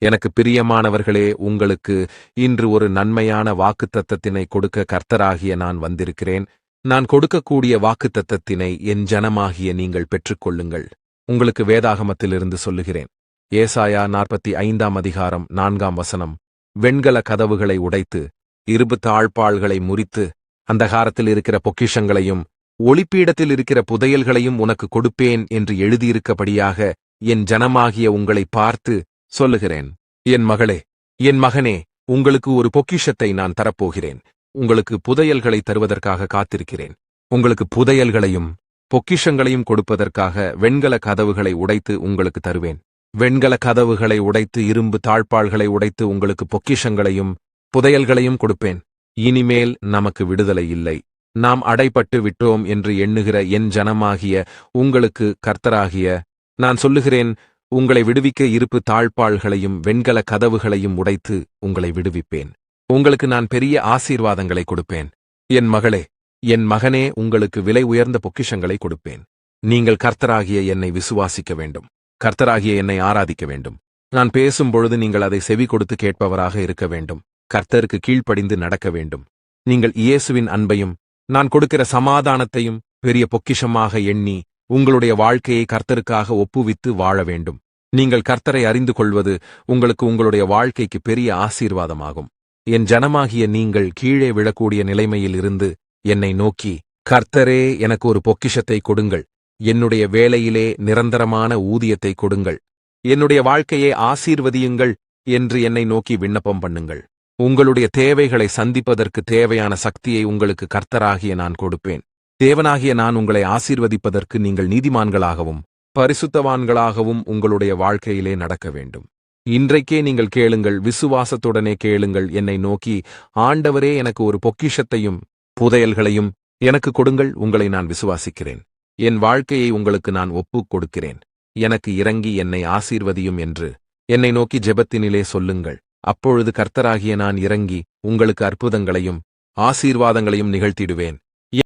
எனக்கு பிரியமானவர்களே, உங்களுக்கு இன்று ஒரு நன்மையான வாக்குத்தத்தத்தினை கொடுக்க கர்த்தராகிய நான் வந்திருக்கிறேன். நான் கொடுக்கக்கூடிய வாக்குத்தத்தத்தினை என் ஜனமாகிய நீங்கள் பெற்றுக்கொள்ளுங்கள். உங்களுக்கு வேதாகமத்திலிருந்து சொல்லுகிறேன். ஏசாயா 45 அதிகாரம் 4 வசனம். வெண்கல கதவுகளை உடைத்து, இரும்பு தாழ்பாள்களை முறித்து, அந்தகாரத்தில் இருக்கிற பொக்கிஷங்களையும் ஒளிப்பீடத்தில் இருக்கிற புதையல்களையும் உனக்கு கொடுப்பேன் என்று எழுதியிருக்கபடியாக என் ஜனமாகிய உங்களை பார்த்து சொல்லுகிறேன். என் மகளே, என் மகனே, உங்களுக்கு ஒரு பொக்கிஷத்தை நான் தரப்போகிறேன். உங்களுக்கு புதையல்களை தருவதற்காக காத்திருக்கிறேன். உங்களுக்கு புதையல்களையும் பொக்கிஷங்களையும் கொடுப்பதற்காக வெண்கல கதவுகளை உடைத்து உங்களுக்கு தருவேன். வெண்கல கதவுகளை உடைத்து, இரும்பு தாழ்பாள்களை உடைத்து உங்களுக்கு பொக்கிஷங்களையும் புதையல்களையும் கொடுப்பேன். இனிமேல் நமக்கு விடுதலை இல்லை, நாம் அடைபட்டு விட்டோம் என்று எண்ணுகிற என் ஜனமாகிய உங்களுக்கு கர்த்தராகிய நான் சொல்லுகிறேன், உங்களை விடுவிக்க இருப்பு தாழ்பாள்களையும் வெண்கல கதவுகளையும் உடைத்து உங்களை விடுவிப்பேன். உங்களுக்கு நான் பெரிய ஆசீர்வாதங்களை கொடுப்பேன். என் மகளே, என் மகனே, உங்களுக்கு விலை உயர்ந்த பொக்கிஷங்களை கொடுப்பேன். நீங்கள் கர்த்தராகிய என்னை விசுவாசிக்க வேண்டும். கர்த்தராகிய என்னை ஆராதிக்க வேண்டும். நான் பேசும்பொழுது நீங்கள் அதை செவி கொடுத்து கேட்பவராக இருக்க வேண்டும். கர்த்தருக்கு கீழ்ப்படிந்து நடக்க வேண்டும். நீங்கள் இயேசுவின் அன்பையும் நான் கொடுக்கிற சமாதானத்தையும் பெரிய பொக்கிஷமாக எண்ணி உங்களுடைய வாழ்க்கையை கர்த்தருக்காக ஒப்புவித்து வாழ வேண்டும். நீங்கள் கர்த்தரை அறிந்து கொள்வது உங்களுக்கு உங்களுடைய வாழ்க்கைக்கு பெரிய ஆசீர்வாதமாகும். என் ஜனமாகிய நீங்கள் கீழே விழக்கூடிய நிலைமையில் இருந்து என்னை நோக்கி, கர்த்தரே, எனக்கு ஒரு பொக்கிஷத்தை கொடுங்கள், என்னுடைய வேலையிலே நிரந்தரமான ஊதியத்தை கொடுங்கள், என்னுடைய வாழ்க்கையை ஆசீர்வதியுங்கள் என்று என்னை நோக்கி விண்ணப்பம் பண்ணுங்கள். உங்களுடைய தேவைகளை சந்திப்பதற்கு தேவையான சக்தியை உங்களுக்கு கர்த்தராகிய நான் கொடுப்பேன். தேவனாகிய நான் உங்களை ஆசீர்வதிப்பதற்கு நீங்கள் நீதிமான்களாகவும் பரிசுத்தவான்களாகவும் உங்களுடைய வாழ்க்கையிலே நடக்க வேண்டும். இன்றைக்கே நீங்கள் கேளுங்கள், விசுவாசத்துடனே கேளுங்கள். என்னை நோக்கி, ஆண்டவரே, எனக்கு ஒரு பொக்கிஷத்தையும் புதையல்களையும் எனக்கு கொடுங்கள், உங்களை நான் விசுவாசிக்கிறேன். என் வாழ்க்கையை உங்களுக்கு நான் ஒப்புக் கொடுக்கிறேன். எனக்கு இறங்கி என்னை ஆசீர்வதியும் என்று என்னை நோக்கி ஜெபத்தினிலே சொல்லுங்கள். அப்பொழுது கர்த்தராகிய நான் இறங்கி உங்களுக்கு அற்புதங்களையும் ஆசீர்வாதங்களையும் நிகழ்த்திடுவேன்.